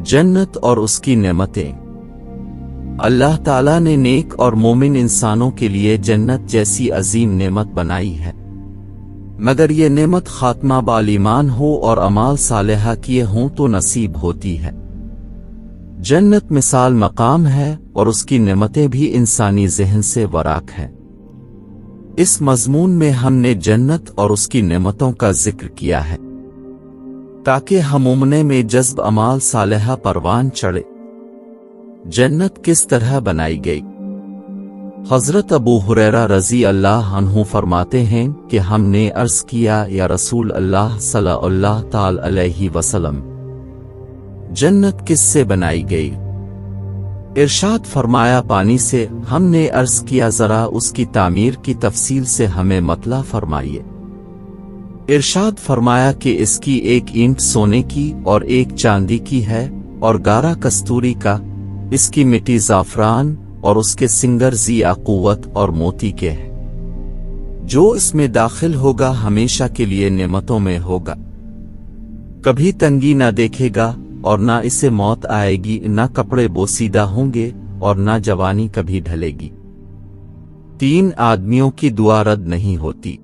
जन्नत और उसकी नेमतें। अल्लाह ताला ने नेक और मोमिन इंसानों के लिए जन्नत जैसी अजीम नेमत बनाई है, मगर ये नेमत खात्मा बाल ईमान हो और अमाल सालेहा किए हों तो नसीब होती है। जन्नत मिसाल मकाम है और उसकी नेमतें भी इंसानी ज़हन से वराक हैं। इस मज़मून में हमने जन्नत और उसकी नेमतों का जिक्र किया है ताकि हमूमने में जज्ब अमाल सालेहा परवान चढ़े। जन्नत किस तरह बनाई गई? हज़रत अबू हुरैरा रज़ी अल्लाह अन्हु फरमाते हैं कि हमने अर्ज़ किया, या रसूल अल्लाह सल्लल्लाहु ताला अलैहि वसल्लम, जन्नत किससे बनाई गई? इरशाद फरमाया, पानी से। हमने अर्ज़ किया, ज़रा उसकी तामीर की तफसील से हमें मतला फरमाइए। इरशाद फरमाया कि इसकी एक ईंट सोने की और एक चांदी की है और गारा कस्तूरी का, इसकी मिट्टी ज़ाफ़रान और उसके सिंगर ज़िया क़ुव्वत और मोती के हैं। जो इसमें दाखिल होगा हमेशा के लिए नेमतों में होगा, कभी तंगी ना देखेगा और ना इसे मौत आएगी, ना कपड़े बोसीदा होंगे और ना जवानी कभी ढलेगी। 3 आदमियों की दुआ रद्द नहीं होती।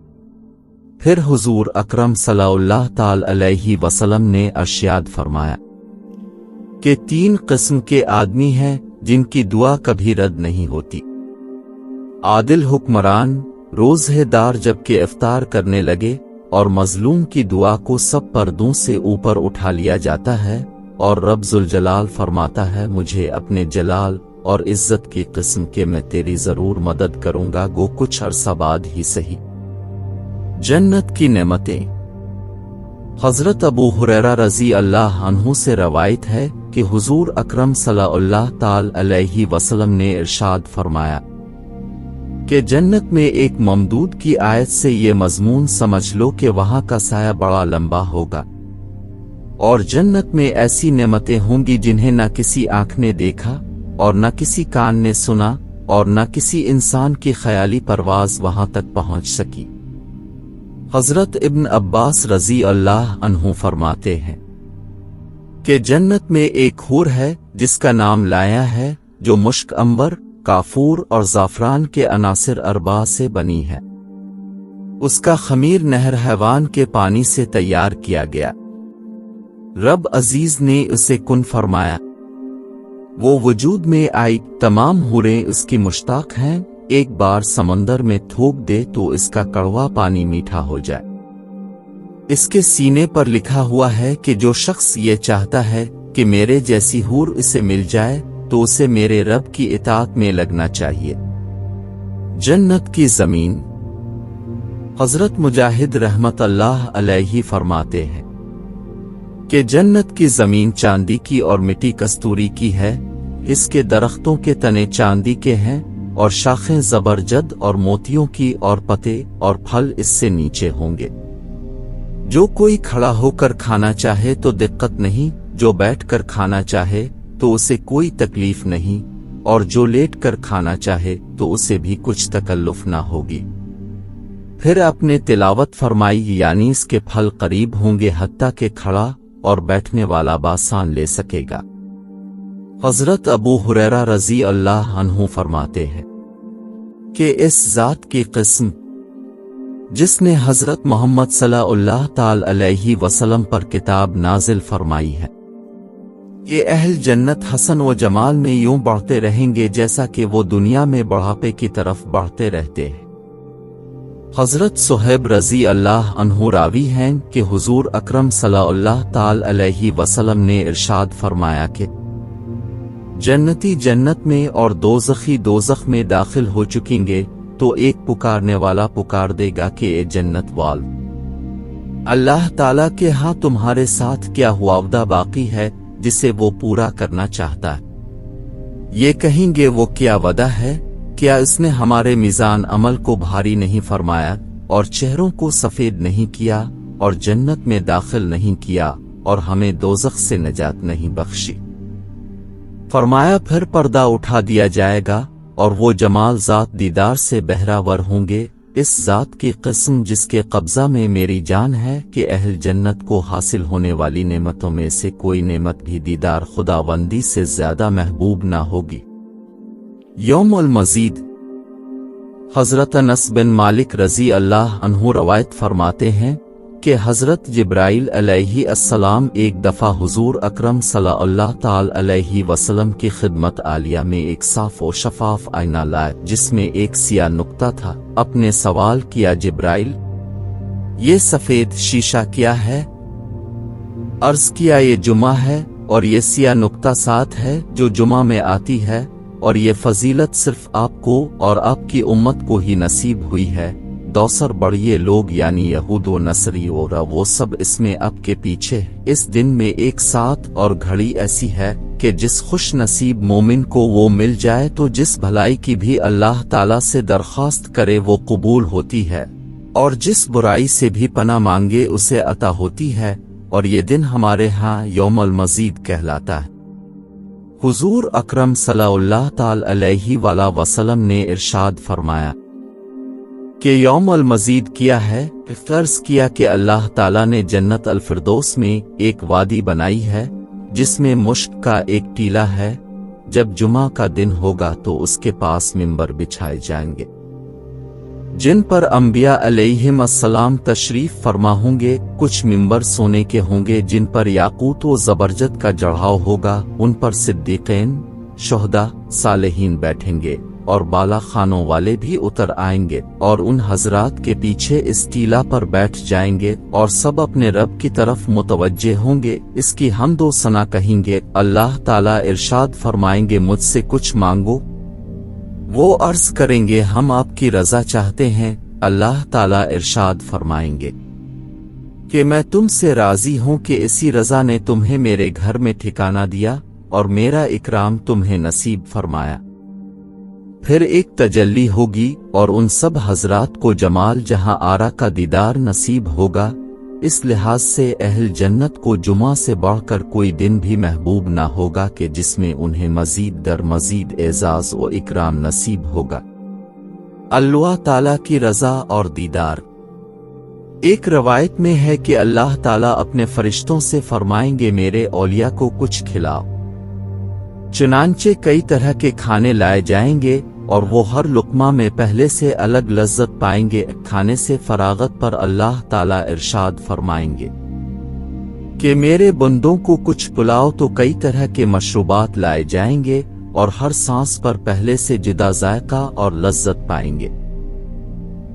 फिर हुजूर अकरम सल्लल्लाहु ताला अलैहि वसल्लम ने अर्शाद फरमाया कि 3 किस्म के आदमी हैं जिनकी दुआ कभी रद्द नहीं होती। आदिल हुक्मरान, रोज़ेदार जबकि इफ्तार करने लगे और मजलूम की दुआ को सब पर्दों से ऊपर उठा लिया जाता है और रब जुल जलाल फरमाता है, मुझे अपने जलाल और इज्जत की किस्म के मैं तेरी जरूर मदद करूंगा, गो कुछ अरसा बाद ही सही। जन्नत की नेमतें। हज़रत अबू हुरैरा रज़ी अल्लाह अन्हु से रवायत है कि हुजूर अकरम सल्लल्लाहु ताला अलैहि वसल्लम ने इरशाद फरमाया कि जन्नत में एक ममदूद की आयत से ये मज़मून समझ लो कि वहां का साया बड़ा लंबा होगा और जन्नत में ऐसी नेमतें होंगी जिन्हें न किसी आंख ने देखा और न किसी कान ने सुना और न किसी इंसान की ख्याली परवाज वहां तक पहुंच सकी। हज़रत इब्न अब्बास रज़ी अल्लाह अन्हु फरमाते हैं कि जन्नत में एक हूर है जिसका नाम लाया है, जो मुश्क, अंबर, काफूर और ज़ाफ़रान के अनासिर अरबा से बनी है। उसका खमीर नहर हैवान के पानी से तैयार किया गया। रब अजीज ने उसे कुन फरमाया, वो वजूद में आई। तमाम हूरें उसकी मुश्ताक हैं। एक बार समंदर में थूक दे तो इसका कड़वा पानी मीठा हो जाए। इसके सीने पर लिखा हुआ है कि जो शख्स ये चाहता है कि मेरे जैसी हूर इसे मिल जाए तो उसे मेरे रब की इताअत में लगना चाहिए। जन्नत की जमीन। हजरत मुजाहिद रहमतुल्लाह अलैहि फरमाते हैं कि जन्नत की जमीन चांदी की और मिट्टी कस्तूरी की है। इसके दरख्तों के तने चांदी के हैं और शाखें जबरजद और मोतियों की और पत्ते और फल इससे नीचे होंगे। जो कोई खड़ा होकर खाना चाहे तो दिक्कत नहीं, जो बैठकर खाना चाहे तो उसे कोई तकलीफ नहीं, और जो लेटकर खाना चाहे तो उसे भी कुछ तकल्लुफ ना होगी। फिर आपने तिलावत फरमाई, यानी इसके फल करीब होंगे हत्ता के खड़ा और बैठने वाला बासान ले सकेगा। हज़रत अबू हुरैरा रज़ी अल्लाह अन्हु फरमाते हैं कि इस ज़ात की किस्म जिसने हज़रत मोहम्मद सल्लल्लाहु ताला अलैहि वसल्लम पर किताब नाजिल फरमाई है, ये अहल जन्नत हसन व जमाल में यूं बढ़ते रहेंगे जैसा कि वो दुनिया में बढ़ापे की तरफ बढ़ते रहते हैं। हज़रत सुहैब रज़ी अल्लाह अन्हु रावी हैं कि हुजूर अकरम सल्लल्लाहु ताला अलैहि वसल्लम ने इरशाद फरमाया कि जन्नती जन्नत में और दोज़खी दोज़ख में दाखिल हो चुकेंगे तो एक पुकारने वाला पुकार देगा कि ए जन्नत वाल, अल्लाह ताला के हाँ तुम्हारे साथ क्या हुआ वादा बाकी है जिसे वो पूरा करना चाहता है। ये कहेंगे वो क्या वादा है, क्या इसने हमारे मीज़ान अमल को भारी नहीं फरमाया और चेहरों को सफेद नहीं किया और जन्नत में दाखिल नहीं किया और हमें दोज़ख से नजात नहीं बख्शी। फरमाया फिर पर्दा उठा दिया जाएगा اور وہ جمال ذات دیدار سے بہراور ہوں گے، اس ذات کی قسم جس کے قبضہ میں میری جان ہے کہ اہل جنت کو حاصل ہونے والی نعمتوں میں سے کوئی نعمت بھی دیدار خداوندی سے زیادہ محبوب نہ ہوگی۔ یوم المزید۔ حضرت انس بن مالک رضی اللہ عنہ روایت فرماتے ہیں کہ حضرت جبرائیل علیہ السلام ایک دفعہ حضور اکرم صلی اللہ تعالی علیہ وسلم کی خدمت عالیہ میں ایک صاف و شفاف آئینہ لائے جس میں ایک سیاہ نقطہ تھا۔ اپنے سوال کیا، جبرائیل یہ سفید شیشہ کیا ہے؟ عرض کیا یہ جمعہ ہے اور یہ سیاہ نقطہ ساتھ ہے جو جمعہ میں آتی ہے، اور یہ فضیلت صرف آپ کو اور آپ کی امت کو ہی نصیب ہوئی ہے۔ دوسر بڑے لوگ یعنی یہود و نصری اور وہ سب اس میں آپ کے پیچھے۔ اس دن میں ایک ساتھ اور گھڑی ایسی ہے کہ جس خوش نصیب مومن کو وہ مل جائے تو جس بھلائی کی بھی اللہ تعالیٰ سے درخواست کرے وہ قبول ہوتی ہے، اور جس برائی سے بھی پناہ مانگے اسے عطا ہوتی ہے، اور یہ دن ہمارے ہاں یوم المزید کہلاتا ہے۔ حضور اکرم صلی اللہ تعالی علیہ وآلہ وسلم نے ارشاد فرمایا کہ یوم المزید کیا ہے؟ فرض کیا کہ اللہ تعالیٰ نے جنت الفردوس میں ایک وادی بنائی ہے جس میں مشک کا ایک ٹیلہ ہے۔ جب جمعہ کا دن ہوگا تو اس کے پاس منبر بچھائے جائیں گے جن پر انبیاء علیہم السلام تشریف فرما ہوں گے۔ کچھ منبر سونے کے ہوں گے جن پر یاقوت و زبرجد کا جڑھاؤ ہوگا، ان پر صدیقین، شہداء، صالحین بیٹھیں گے، اور بالا خانوں والے بھی اتر آئیں گے، اور ان حضرات کے پیچھے اس ٹیلہ پر بیٹھ جائیں گے، اور سب اپنے رب کی طرف متوجہ ہوں گے، اس کی حمد و ثنا کہیں گے۔ اللہ تعالیٰ ارشاد فرمائیں گے، مجھ سے کچھ مانگو۔ وہ عرض کریں گے، ہم آپ کی رضا چاہتے ہیں۔ اللہ تعالیٰ ارشاد فرمائیں گے کہ میں تم سے راضی ہوں کہ اسی رضا نے تمہیں میرے گھر میں ٹھکانہ دیا اور میرا اکرام تمہیں نصیب فرمایا۔ پھر ایک تجلی ہوگی اور ان سب حضرات کو جمال جہاں آرا کا دیدار نصیب ہوگا۔ اس لحاظ سے اہل جنت کو جمعہ سے بڑھ کر کوئی دن بھی محبوب نہ ہوگا کہ جس میں انہیں مزید در مزید اعزاز و اکرام نصیب ہوگا۔ اللہ تعالیٰ کی رضا اور دیدار۔ ایک روایت میں ہے کہ اللہ تعالیٰ اپنے فرشتوں سے فرمائیں گے، میرے اولیاء کو کچھ کھلاؤ۔ چنانچہ کئی طرح کے کھانے لائے جائیں گے اور وہ ہر لقمہ میں پہلے سے الگ لذت پائیں گے۔ کھانے سے فراغت پر اللہ تعالیٰ ارشاد فرمائیں گے کہ میرے بندوں کو کچھ پلاؤ، تو کئی طرح کے مشروبات لائے جائیں گے اور ہر سانس پر پہلے سے جدا ذائقہ اور لذت پائیں گے۔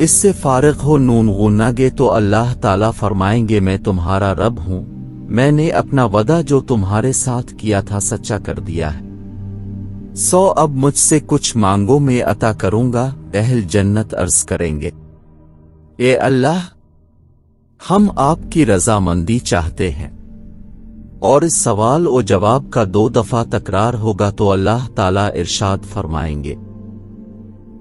اس سے فارغ ہو نون غنہ گے تو اللہ تعالیٰ فرمائیں گے، میں تمہارا رب ہوں، میں نے اپنا وعدہ جو تمہارے ساتھ کیا تھا سچا کر دیا ہے، سو اب مجھ سے کچھ مانگو، میں عطا کروں گا۔ اہل جنت عرض کریں گے، اے اللہ، ہم آپ کی رضامندی چاہتے ہیں۔ اور اس سوال و جواب کا 2 دفعہ تکرار ہوگا تو اللہ تعالیٰ ارشاد فرمائیں گے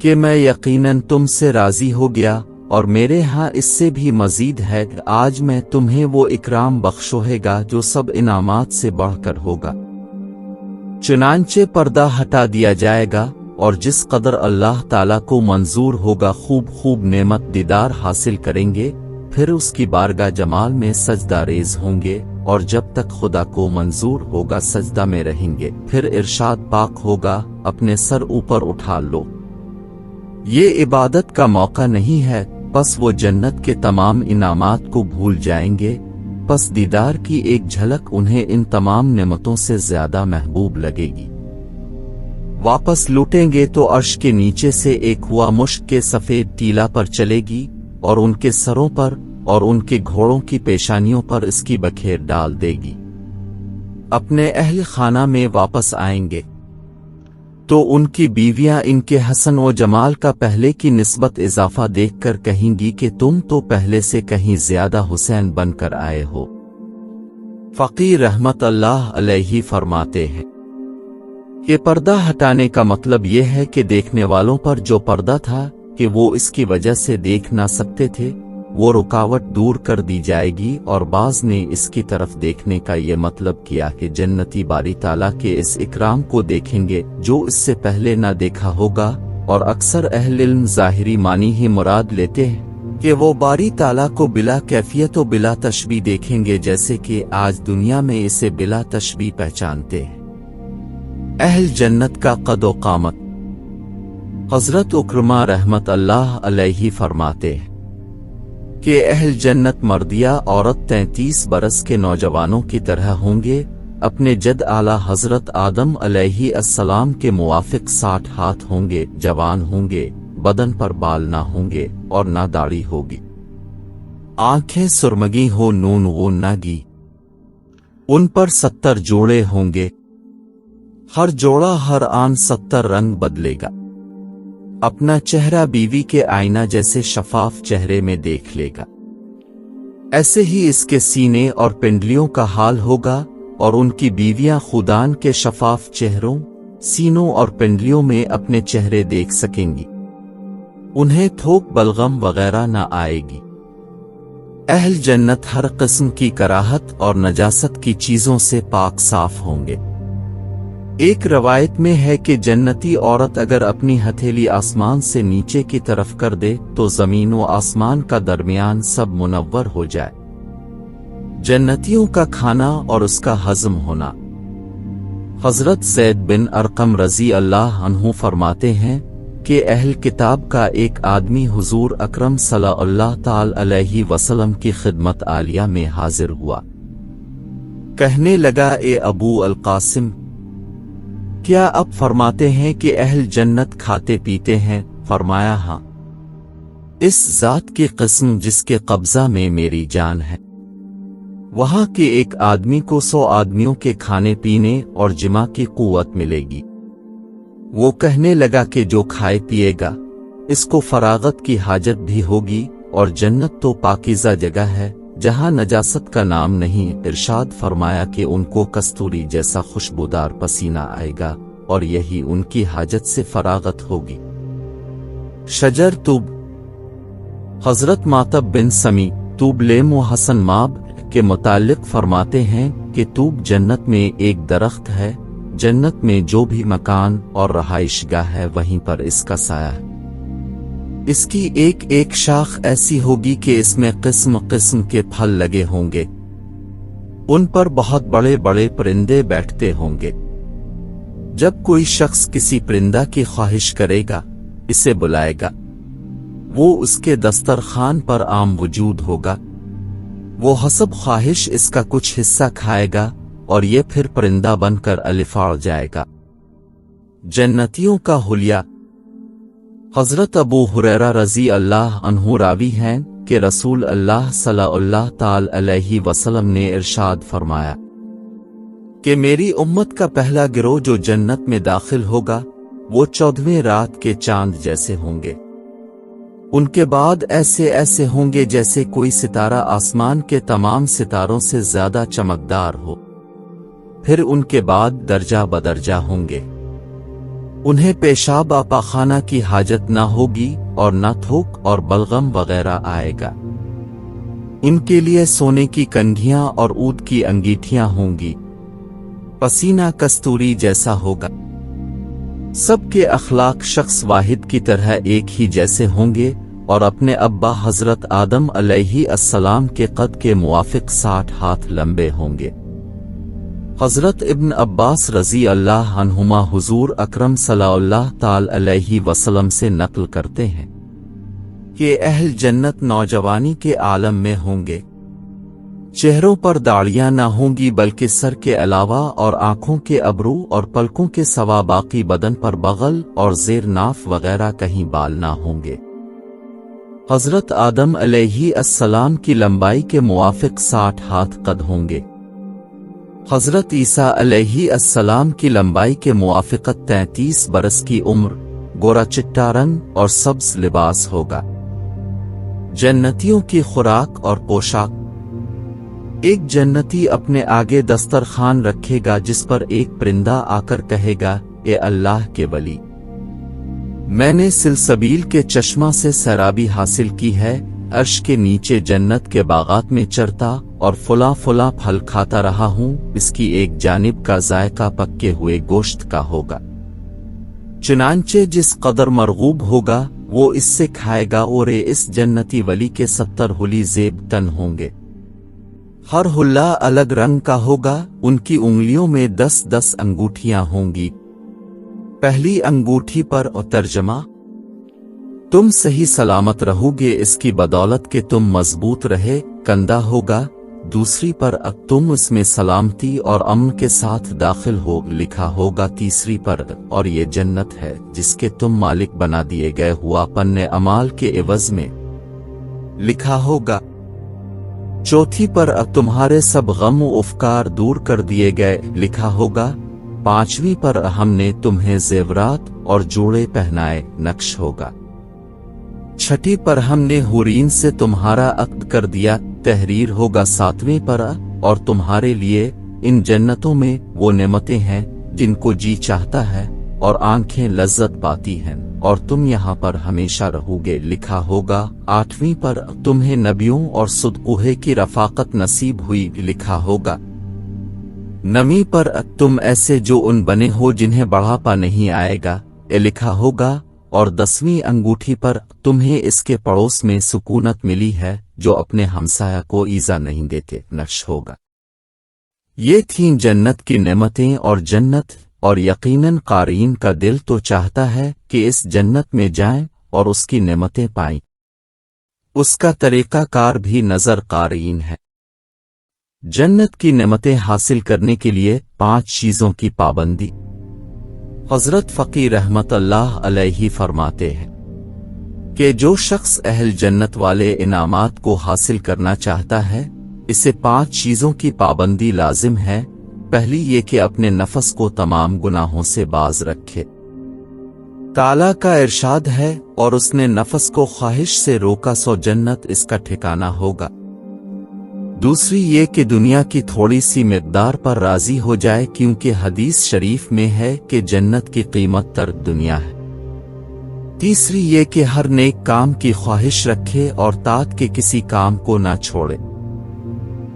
کہ میں یقیناً تم سے راضی ہو گیا اور میرے ہاں اس سے بھی مزید ہے، آج میں تمہیں وہ اکرام بخشوہے گا جو سب انعامات سے بڑھ کر ہوگا۔ چنانچہ پردہ ہٹا دیا جائے گا اور جس قدر اللہ تعالیٰ کو منظور ہوگا خوب نعمت دیدار حاصل کریں گے، پھر اس کی بارگاہ جمال میں سجدہ ریز ہوں گے، اور جب تک خدا کو منظور ہوگا سجدہ میں رہیں گے۔ پھر ارشاد پاک ہوگا، اپنے سر اوپر اٹھا لو، یہ عبادت کا موقع نہیں ہے۔ پس وہ جنت کے تمام انعامات کو بھول جائیں گے، پس دیدار کی ایک جھلک انہیں ان تمام نعمتوں سے زیادہ محبوب لگے گی۔ واپس لوٹیں گے تو عرش کے نیچے سے ایک ہوا مشک کے سفید ٹیلہ پر چلے گی اور ان کے سروں پر اور ان کے گھوڑوں کی پیشانیوں پر اس کی بکھیر ڈال دے گی۔ اپنے اہل خانہ میں واپس آئیں گے تو ان کی بیویاں ان کے حسن و جمال کا پہلے کی نسبت اضافہ دیکھ کر کہیں گی کہ تم تو پہلے سے کہیں زیادہ حسین بن کر آئے ہو۔ فقیر رحمت اللہ علیہ فرماتے ہیں کہ پردہ ہٹانے کا مطلب یہ ہے کہ دیکھنے والوں پر جو پردہ تھا کہ وہ اس کی وجہ سے دیکھ نہ سکتے تھے، वो रुकावट दूर कर दी जाएगी। और बाज़ ने इसकी तरफ देखने का ये मतलब किया कि जन्नती बारी ताला के इस इकराम को देखेंगे जो इससे पहले ना देखा होगा। और अक्सर अहले इल्म ज़ाहिरी मानी ही मुराद लेते हैं कि वो बारी ताला को बिला कैफियत व बिला तशबीह देखेंगे, जैसे कि आज दुनिया में इसे बिला तशबीह पहचानते हैं। अहल जन्नत का क़द क़ामत। हज़रत उक्रमा रहमत अल्लाह अलैहि फरमाते हैं कि अहल जन्नत मर्दिया औरत 33 बरस के नौजवानों की तरह होंगे। अपने जद आला हज़रत आदम अलैहि अस्सलाम के मुवाफिक 60 हाथ होंगे, जवान होंगे, बदन पर बाल ना होंगे और ना दाढ़ी होगी, आंखें सुरमगी हो नून वो नागी। उन पर 70 जोड़े होंगे, हर जोड़ा हर आन 70 रंग बदलेगा। अपना चेहरा बीवी के आईना जैसे शफाफ चेहरे में देख लेगा। ऐसे ही इसके सीने और पिंडलियों का हाल होगा और उनकी बीवियां खुदान के शफाफ चेहरों, सीनों और पिंडलियों में अपने चेहरे देख सकेंगी। उन्हें थोक बलगम वगैरह न आएगी। अहल जन्नत हर किस्म की कराहत और नजासत की चीजों से पाक साफ होंगे। एक रवायत में है कि जन्नती औरत अगर अपनी हथेली आसमान से नीचे की तरफ कर दे तो जमीन व आसमान का दरमियान सब मुनव्वर हो जाए। जन्नतियों का खाना और उसका हजम होना। हजरत ज़ैद बिन अरकम रज़ी अल्लाह अन्हु फरमाते हैं कि अहल किताब का एक आदमी हुजूर अकरम सल्लल्लाहु ताला अलैहि वसल्लम की खिदमत आलिया में हाजिर हुआ। कहने लगा, ए अबू अल कासिम, क्या अब फरमाते हैं कि अहल जन्नत खाते पीते हैं? फरमाया, हाँ। इस जात की किस्म जिसके कब्जा में मेरी जान है। वहां के एक आदमी को 100 आदमियों के खाने पीने और जिमा की कुव्वत मिलेगी। वो कहने लगा कि जो खाए पिएगा इसको फरागत की हाजत भी होगी और जन्नत तो पाकीज़ा जगह है जहां नजासत का नाम नहीं। इरशाद फरमाया कि उनको कस्तूरी जैसा खुशबूदार पसीना आएगा और यही उनकी हाजत से फरागत होगी। शजर तूब। हजरत मातब बिन समी तूबलेम व हसन माब के मुतालिक फरमाते हैं कि तूब जन्नत में एक दरख्त है। जन्नत में जो भी मकान और रहाइशगाह है वहीं पर इसका साया है। इसकी एक एक शाख ऐसी होगी कि इसमें किस्म किस्म के फल लगे होंगे। उन पर बहुत बड़े बड़े परिंदे बैठते होंगे। जब कोई शख्स किसी परिंदा की ख्वाहिश करेगा, इसे बुलाएगा, वो उसके दस्तरखान पर आम वजूद होगा। वो हसब ख्वाहिश इसका कुछ हिस्सा खाएगा और ये फिर परिंदा बनकर अलिफाड़ जाएगा। जन्नतियों का हुलिया। हजरत अबू हुरैरा रज़ी अल्लाह अन्हु रावी हैं कि रसूल अल्लाह सल्लल्लाहु ताला अलैहि वसल्लम ने इरशाद फरमाया कि मेरी उम्मत का पहला गिरोह जो जन्नत में दाखिल होगा वो 14वें रात के चांद जैसे होंगे। उनके बाद ऐसे ऐसे होंगे जैसे कोई सितारा आसमान के तमाम सितारों से ज्यादा चमकदार हो। फिर उनके बाद दर्जा बदर्जा होंगे। उन्हें पेशाब पाखाना की हाजत ना होगी और ना थूक और बलगम वगैरह आएगा। इनके लिए सोने की कंघियां और ऊद की अंगीठियां होंगी। पसीना कस्तूरी जैसा होगा। सबके अखलाक शख्स वाहिद की तरह एक ही जैसे होंगे और अपने अब्बा हजरत आदम अलैहि अस्सलाम के कद के मुवाफिक 60 हाथ लंबे होंगे। हजरत इब्न अब्बास रज़ी अल्लाह अन्हुमा हुजूर अकरम सल्लल्लाहु ताला अलैहि वसल्लम से नकल करते हैं कि अहल जन्नत नौजवानी के आलम में होंगे। चेहरों पर दाढ़ियां ना होंगी बल्कि सर के अलावा और आंखों के अबरू और पलकों के सवा बाकी बदन पर बगल और जेर नाफ वगैरह कहीं बाल ना होंगे। हजरत आदम अलैहि अस्सलाम की लंबाई के मुवाफिक 60 हाथ कद होंगे। हजरत ईसा अलैहि अस्सलाम की लंबाई के मुवाफिकत 33 बरस की उम्र, गोरा चिट्टा रंग और सब्ज लिबास होगा। जन्नतियों की खुराक और पोशाक। एक जन्नती अपने आगे दस्तरखान रखेगा जिस पर एक परिंदा आकर कहेगा, ए अल्लाह के वली, मैंने सिलसबील के चश्मा से सराबी हासिल की है, अर्श के नीचे जन्नत के बागात में चरता और फुला फुला फल खाता रहा हूँ, इसकी एक जानिब का जायका पक्के हुए गोश्त का होगा। चुनांचे जिस कदर मरगूब होगा वो इससे खाएगा, और इस जन्नती वली के 70 हुली ज़ेब तन होंगे। हर हुल्ला अलग रंग का होगा, उनकी उंगलियों में 10-10 अंगूठियां होंगी। पहली अंगूठी पर और तर्जमा, तुम सही सलामत रहोगे इसकी बदौलत के तुम मजबूत रहे, कंधा होगा। दूसरी पर अब तुम इसमें सलामती और अमन के साथ दाखिल हो, लिखा होगा। तीसरी पर और ये जन्नत है जिसके तुम मालिक बना दिए गए हुआ पन्ने अमाल के एवज में, लिखा होगा। चौथी पर अब तुम्हारे सब गम उफकार दूर कर दिए गए, लिखा होगा। पांचवी पर हमने तुम्हें जेवरात और जोड़े पहनाए, नक्श होगा। छठी पर हमने हुरीन से तुम्हारा अक्द कर दिया, तहरीर होगा। सातवें पर और तुम्हारे लिए इन जन्नतों में वो नेमतें हैं जिनको जी चाहता है और आंखें लज्जत पाती हैं, और तुम यहाँ पर हमेशा रहोगे, लिखा होगा। आठवीं पर तुम्हें नबियों और सुदकुहे की रफाकत नसीब हुई, लिखा होगा। नवी पर तुम ऐसे जो उन बने हो जिन्हें बढ़ापा नहीं आएगा, लिखा होगा। और 10वीं अंगूठी पर तुम्हें इसके पड़ोस में सुकूनत मिली है जो अपने हमसाया को ईजा नहीं देते, नक्श होगा। ये थीं जन्नत की नेमतें और जन्नत, और यकीनन क़ारीन का दिल तो चाहता है कि इस जन्नत में जाएं और उसकी नेमतें पाएं। उसका तरीका कार भी नजर क़ारीन है। जन्नत की नेमतें हासिल करने के लिए 5 चीजों की पाबंदी। हजरत फ़क़ी रहमतुल्लाह अलैहि फरमाते हैं कि जो शख्स अहल जन्नत वाले इनामात को हासिल करना चाहता है, इसे 5 चीजों की पाबंदी लाजिम है। पहली ये कि अपने नफस को तमाम गुनाहों से बाज रखे। ताला का इरशाद है, और उसने नफस को ख्वाहिश से रोका सो जन्नत इसका ठिकाना होगा। दूसरी ये कि दुनिया की थोड़ी सी मिक़दार पर राजी हो जाए, क्योंकि हदीस शरीफ में है कि जन्नत की कीमत तर्क दुनिया है। तीसरी ये कि हर नेक काम की ख्वाहिश रखे और तात के किसी काम को ना छोड़े।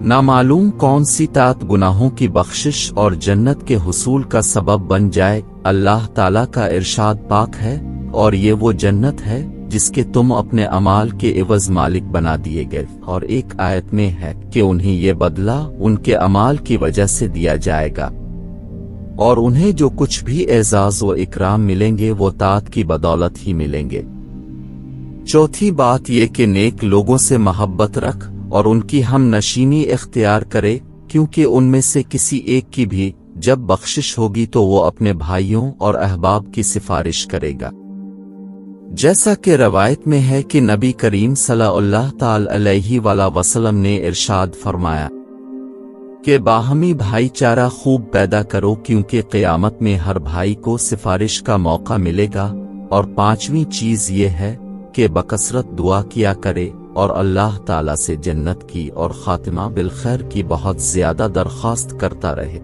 नामालूम कौन सी तात गुनाहों की बख्शिश और जन्नत के हुसूल का सबब बन जाए। अल्लाह ताला का इरशाद पाक है, और ये वो जन्नत है जिसके तुम अपने अमाल के एवज मालिक बना दिए गए। और एक आयत में है कि उन्हें ये बदला उनके अमाल की वजह से दिया जाएगा, और उन्हें जो कुछ भी एजाज व इकराम मिलेंगे वो तात की बदौलत ही मिलेंगे। चौथी बात ये कि नेक लोगों से मोहब्बत रख और उनकी हम नशीनी इख्तियार करे, क्योंकि उनमें से किसी एक की भी जब बख्शिश होगी तो वो अपने भाइयों और अहबाब की सिफारिश करेगा। जैसा कि रवायत में है कि नबी करीम सल्लल्लाहु अलैहि वसल्लम ने इरशाद फरमाया कि बाहमी भाईचारा खूब पैदा करो, क्योंकि क़यामत में हर भाई को सिफारिश का मौका मिलेगा। और 5वीं चीज ये है कि बकसरत दुआ किया करे और अल्लाह ताला से जन्नत की और खातिमा बिलखैर की बहुत ज्यादा दरख्वास्त करता रहे।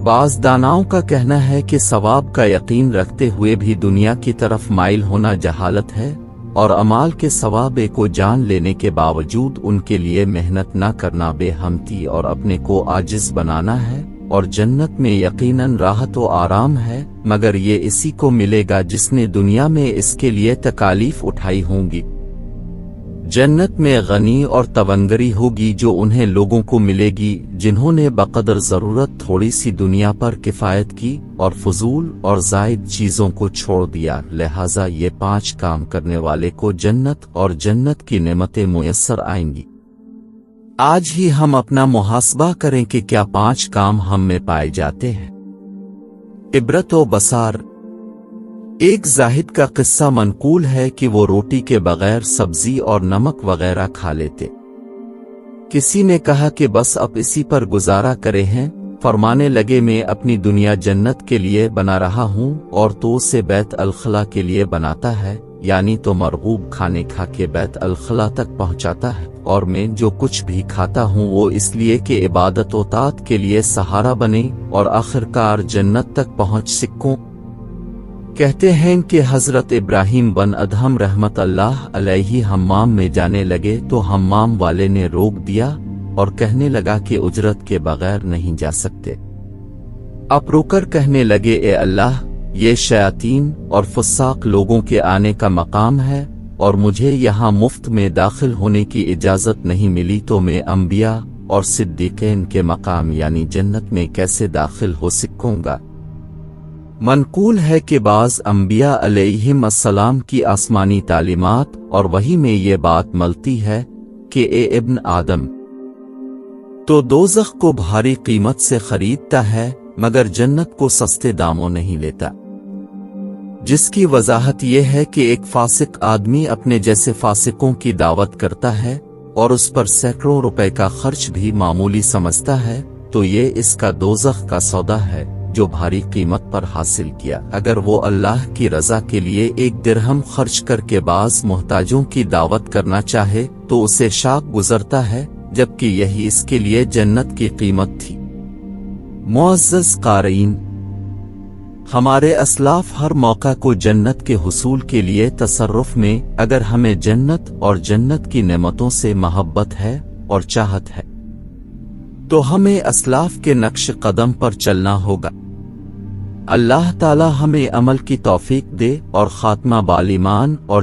बाज़ दानाओं का कहना है कि सवाब का यकीन रखते हुए भी दुनिया की तरफ माइल होना जहालत है, और अमाल के सवाब को जान लेने के बावजूद उनके लिए मेहनत न करना बेहमती और अपने को आजिज बनाना है। और जन्नत में यकीनन राहत व आराम है, मगर ये इसी को मिलेगा जिसने दुनिया में इसके लिए तकालीफ उठाई होंगी। जन्नत में गनी और तवंगरी होगी जो उन्हें लोगों को मिलेगी जिन्होंने बकदर जरूरत थोड़ी सी दुनिया पर किफायत की और फजूल और जायद चीजों को छोड़ दिया। लिहाजा ये 5 काम करने वाले को जन्नत और जन्नत की नेमतें मुयस्सर आएंगी। आज ही हम अपना मुहासबा करें कि क्या 5 काम हम में पाए जाते हैं। इबरत व बसार। एक जाहिद का किस्सा मनकूल है कि वो रोटी के बगैर सब्जी और नमक वगैरह खा लेते। किसी ने कहा कि बस अब इसी पर गुजारा करे हैं। फरमाने लगे, मैं अपनी दुनिया जन्नत के लिए बना रहा हूँ और तो उसे बैत अल-खला के लिए बनाता है, यानी तो मरगूब खाने खा के बैत अल-खला तक पहुँचाता है, और मैं जो कुछ भी खाता हूँ वो इसलिए कि इबादत व तात के लिए सहारा बने और आखिरकार जन्नत तक पहुँच सकूं। کہتے ہیں کہ حضرت ابراہیم بن ادہم رحمت اللہ علیہ حمام میں جانے لگے تو حمام والے نے روک دیا اور کہنے لگا کہ اجرت کے بغیر نہیں جا سکتے۔ اب رو کر کہنے لگے اے اللہ، یہ شیاطین اور فساق لوگوں کے آنے کا مقام ہے اور مجھے یہاں مفت میں داخل ہونے کی اجازت نہیں ملی تو میں انبیاء اور صدیقین کے مقام یعنی جنت میں کیسے داخل ہو سکوں گا؟ منقول ہے کہ بعض انبیاء علیہم السلام کی آسمانی تعلیمات اور وحی میں یہ بات ملتی ہے کہ اے ابن آدم، تو دوزخ کو بھاری قیمت سے خریدتا ہے مگر جنت کو سستے داموں نہیں لیتا، جس کی وضاحت یہ ہے کہ ایک فاسق آدمی اپنے جیسے فاسقوں کی دعوت کرتا ہے اور اس پر سینکڑوں روپے کا خرچ بھی معمولی سمجھتا ہے تو یہ اس کا دوزخ کا سودا ہے جو بھاری قیمت پر حاصل کیا۔ اگر وہ اللہ کی رضا کے لیے 1 درہم خرچ کر کے بعض محتاجوں کی دعوت کرنا چاہے تو اسے شاق گزرتا ہے، جبکہ یہی اس کے لیے جنت کی قیمت تھی۔ معزز قارئین، ہمارے اسلاف ہر موقع کو جنت کے حصول کے لیے تصرف میں اگر ہمیں جنت اور جنت کی نعمتوں سے محبت ہے اور چاہت ہے تو ہمیں اسلاف کے نقش قدم پر چلنا ہوگا۔ اللہ تعالی ہمیں عمل کی توفیق دے اور خاتمہ بالایمان اور